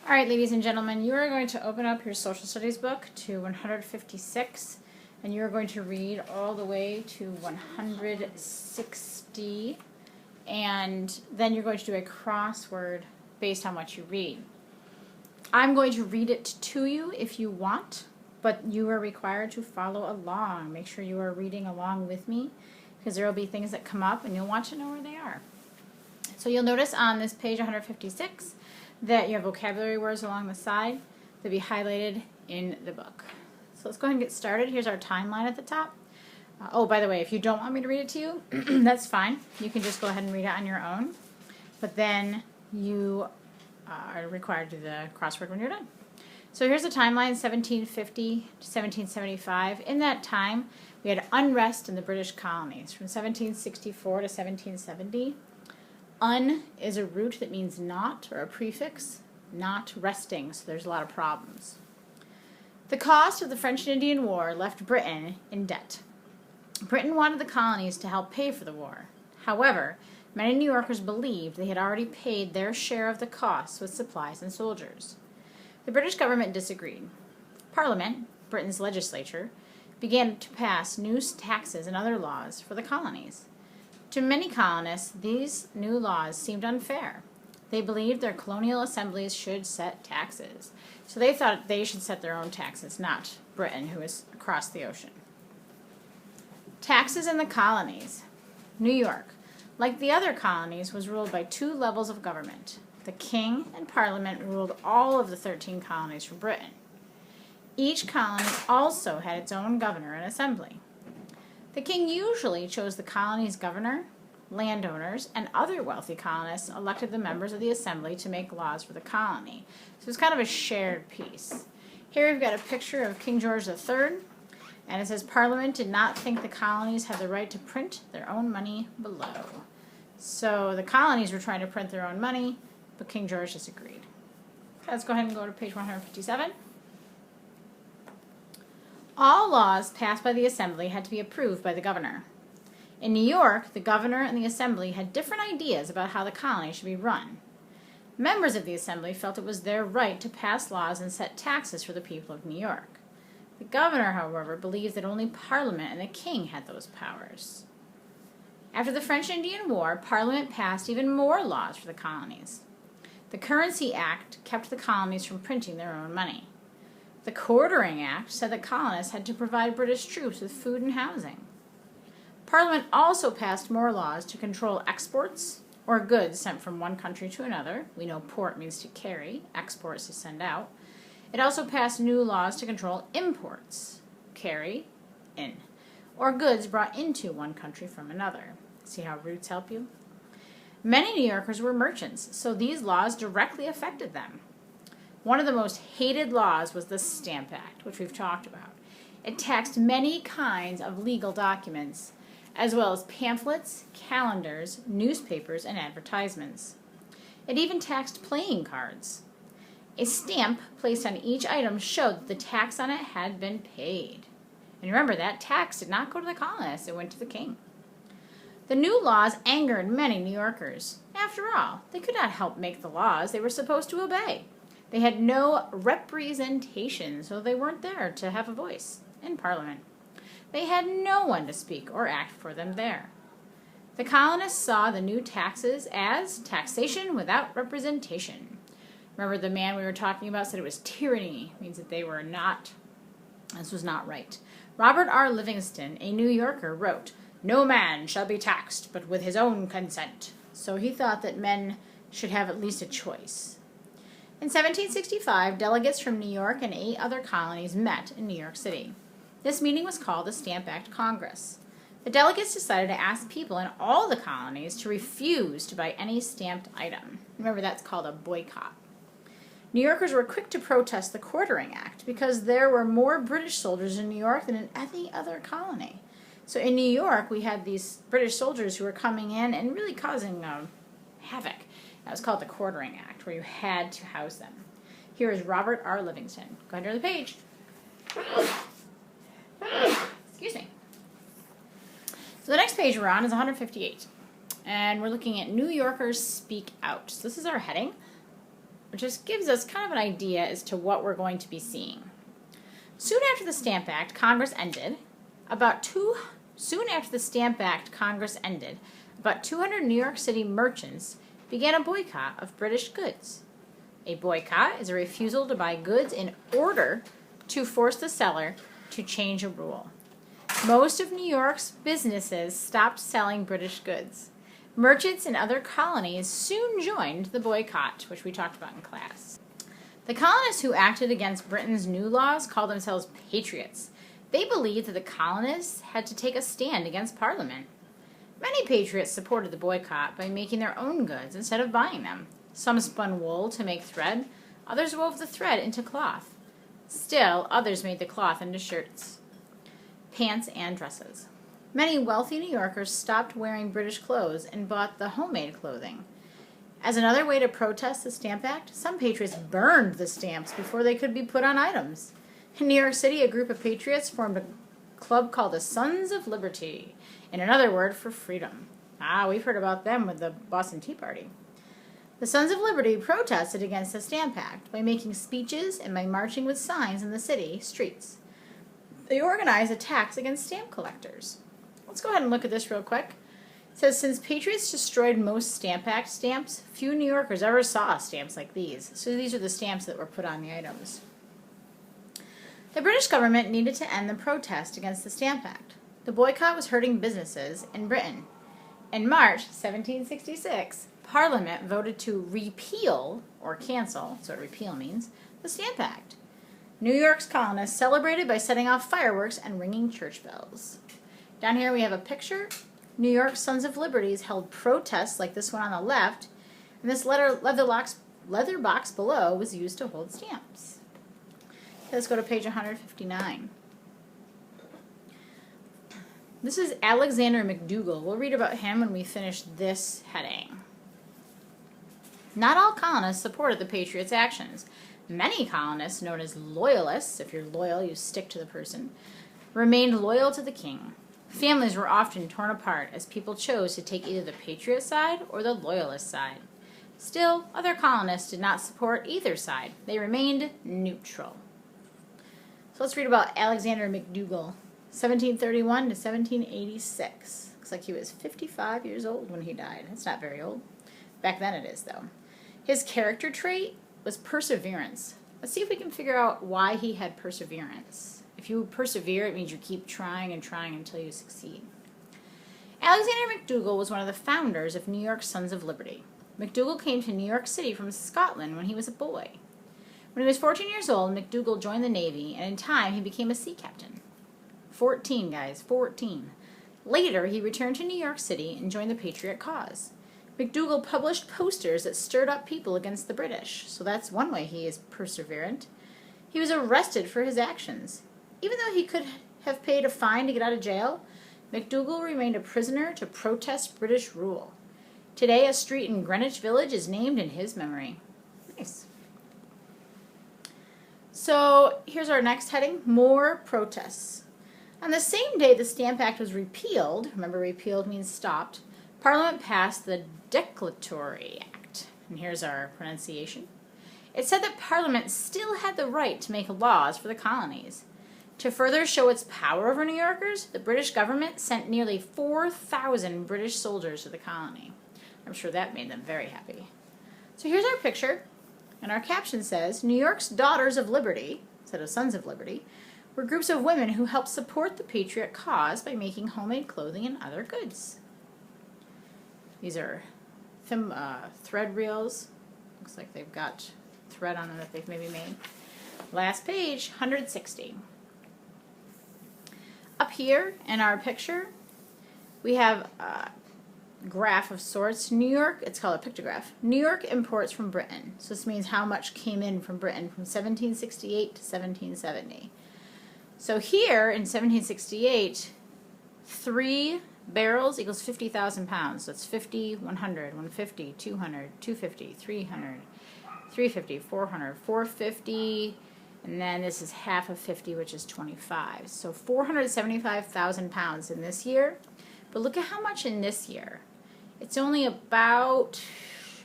All right, ladies and gentlemen, you are going to open up your social studies book to 156, and you are going to read all the way to 160, and then you're going to do a crossword based on what you read. I'm going to read it to you if you want, but you are required to follow along. Make sure you are reading along with me, because there will be things that come up, and you'll want to know where they are. So you'll notice on this page 156 that you have vocabulary words along the side that be highlighted in the book. So let's go ahead and get started. Here's our timeline at the top. Oh, by the way, if you don't want me to read it to you, that's fine. You can just go ahead and read it on your own. But then you are required to do the crossword when you're done. So here's the timeline, 1750 to 1775. In that time, we had unrest in the British colonies from 1764 to 1770. Un is a root that means not, or a prefix, not resting, so there's a lot of problems. The cost of the French and Indian War left Britain in debt. Britain wanted the colonies to help pay for the war. However, many New Yorkers believed they had already paid their share of the costs with supplies and soldiers. The British government disagreed. Parliament, Britain's legislature, began to pass new taxes and other laws for the colonies. To many colonists, these new laws seemed unfair. They believed their colonial assemblies should set taxes. So they thought they should set their own taxes, not Britain, who is across the ocean. Taxes in the colonies. New York, like the other colonies, was ruled by two levels of government. The king and parliament ruled all of the 13 colonies from Britain. Each colony also had its own governor and assembly. The king usually chose the colony's governor, landowners, and other wealthy colonists elected the members of the assembly to make laws for the colony. So it's kind of a shared piece. Here we've got a picture of King George III, and it says Parliament did not think the colonies had the right to print their own money below. So the colonies were trying to print their own money, but King George disagreed. Let's go ahead and go to page 157. All laws passed by the Assembly had to be approved by the governor. In New York, the governor and the Assembly had different ideas about how the colony should be run. Members of the Assembly felt it was their right to pass laws and set taxes for the people of New York. The governor, however, believed that only Parliament and the king had those powers. After the French and Indian War, Parliament passed even more laws for the colonies. The Currency Act kept the colonies from printing their own money. The Quartering Act said that colonists had to provide British troops with food and housing. Parliament also passed more laws to control exports, or goods sent from one country to another. We know port means to carry, export is to send out. It also passed new laws to control imports, carry, in, or goods brought into one country from another. See how roots help you? Many New Yorkers were merchants, so these laws directly affected them. One of the most hated laws was the Stamp Act, which we've talked about. It taxed many kinds of legal documents, as well as pamphlets, calendars, newspapers, and advertisements. It even taxed playing cards. A stamp placed on each item showed that the tax on it had been paid. And remember, that tax did not go to the colonists, it went to the king. The new laws angered many New Yorkers. After all, they could not help make the laws they were supposed to obey. They had no representation, so they weren't there to have a voice in Parliament. They had no one to speak or act for them there. The colonists saw the new taxes as taxation without representation. Remember, the man we were talking about said it was tyranny, means that they were not, this was not right. Robert R. Livingston, a New Yorker, wrote, "No man shall be taxed but with his own consent." So he thought that men should have at least a choice. In 1765, delegates from New York and 8 other colonies met in New York City. This meeting was called the Stamp Act Congress. The delegates decided to ask people in all the colonies to refuse to buy any stamped item. Remember, that's called a boycott. New Yorkers were quick to protest the Quartering Act because there were more British soldiers in New York than in any other colony. So in New York, we had these British soldiers who were coming in and really causing havoc. That was called the Quartering Act, where you had to house them. Here is Robert R. Livingston. Go ahead and turn the page. Excuse me. So the next page we're on is 158. And we're looking at New Yorkers Speak Out. So this is our heading. which just gives us kind of an idea as to what we're going to be seeing. Soon after the Stamp Act, Congress ended. Soon after the Stamp Act, Congress ended, about 200 New York City merchants began a boycott of British goods. A boycott is a refusal to buy goods in order to force the seller to change a rule. Most of New York's businesses stopped selling British goods. Merchants in other colonies soon joined the boycott, which we talked about in class. The colonists who acted against Britain's new laws called themselves patriots. They believed that the colonists had to take a stand against Parliament. Many patriots supported the boycott by making their own goods instead of buying them. Some spun wool to make thread, others wove the thread into cloth. Still, others made the cloth into shirts, pants, and dresses. Many wealthy New Yorkers stopped wearing British clothes and bought the homemade clothing. As another way to protest the Stamp Act, some patriots burned the stamps before they could be put on items. In New York City, a group of patriots formed a club called the Sons of Liberty, and another word for freedom. We've heard about them with the Boston Tea Party. The Sons of Liberty protested against the Stamp Act by making speeches and by marching with signs in the city streets. They organized attacks against stamp collectors. Let's go ahead and look at this real quick. It says, since patriots destroyed most Stamp Act stamps, few New Yorkers ever saw stamps like these. So these are the stamps that were put on the items. The British government needed to end the protest against the Stamp Act. The boycott was hurting businesses in Britain. In March 1766, Parliament voted to repeal, or cancel, that's what repeal means, the Stamp Act. New York's colonists celebrated by setting off fireworks and ringing church bells. Down here we have a picture. New York's Sons of Liberties held protests like this one on the left, and this leather box below was used to hold stamps. Let's go to page 159. This is Alexander McDougall. We'll read about him when we finish this heading. Not all colonists supported the Patriots' actions. Many colonists, known as loyalists, if you're loyal, you stick to the person, remained loyal to the king. Families were often torn apart as people chose to take either the Patriot side or the Loyalist side. Still, other colonists did not support either side. They remained neutral. So let's read about Alexander McDougall, 1731 to 1786. Looks like he was 55 years old when he died. That's not very old. Back then it is, though. His character trait was perseverance. Let's see if we can figure out why he had perseverance. If you persevere, it means you keep trying and trying until you succeed. Alexander McDougall was one of the founders of New York's Sons of Liberty. McDougall came to New York City from Scotland when he was a boy. When he was 14 years old, McDougall joined the Navy, and in time he became a sea captain. 14, guys, 14. Later, he returned to New York City and joined the Patriot cause. McDougall published posters that stirred up people against the British, so that's one way he is perseverant. He was arrested for his actions. Even though he could have paid a fine to get out of jail, McDougall remained a prisoner to protest British rule. Today, a street in Greenwich Village is named in his memory. Nice. So here's our next heading, more protests. On the same day the Stamp Act was repealed, remember repealed means stopped, Parliament passed the Declaratory Act. And here's our pronunciation. It said that Parliament still had the right to make laws for the colonies. To further show its power over New Yorkers, the British government sent nearly 4,000 British soldiers to the colony. I'm sure that made them very happy. So here's our picture, and our caption says, New York's Daughters of Liberty, instead of Sons of Liberty, were groups of women who helped support the Patriot cause by making homemade clothing and other goods. These are thread reels. Looks like they've got thread on them that they've maybe made. Last page, 160. Up here in our picture, we have a graph of sorts. New York, it's called a pictograph. New York imports from Britain. So this means how much came in from Britain from 1768 to 1770. So here in 1768, 3 barrels equals 50,000 pounds. So it's 50, 100, 150, 200, 250, 300, 350, 400, 450, and then this is half of 50, which is 25. So 475,000 pounds in this year. But look at how much in this year. It's only about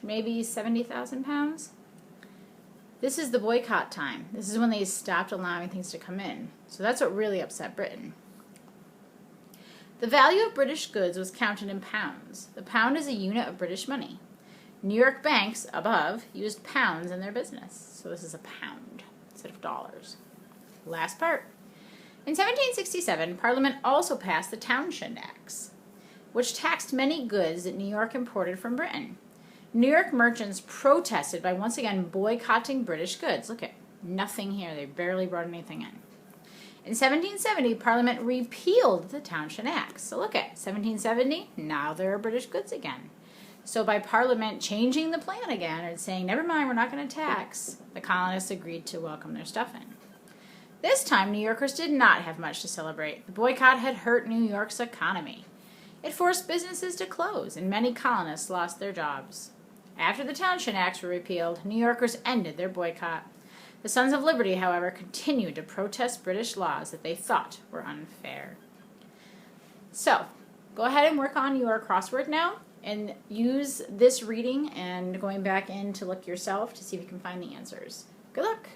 maybe 70,000 pounds. This is the boycott time. This is when they stopped allowing things to come in. So that's what really upset Britain. The value of British goods was counted in pounds. The pound is a unit of British money. New York banks, above, used pounds in their business. So this is a pound instead of dollars. Last part. In 1767, Parliament also passed the Townshend Acts, which taxed many goods that New York imported from Britain. New York merchants protested by once again boycotting British goods. Look at nothing here. They barely brought anything in. In 1770, Parliament repealed the Townshend Acts. So look at 1770, now there are British goods again. So by Parliament changing the plan again and saying, never mind, we're not going to tax, the colonists agreed to welcome their stuff in. This time, New Yorkers did not have much to celebrate. The boycott had hurt New York's economy. It forced businesses to close, and many colonists lost their jobs. After the Townshend Acts were repealed, New Yorkers ended their boycott. The Sons of Liberty, however, continued to protest British laws that they thought were unfair. So, go ahead and work on your crossword now, and use this reading and going back in to look yourself to see if you can find the answers. Good luck!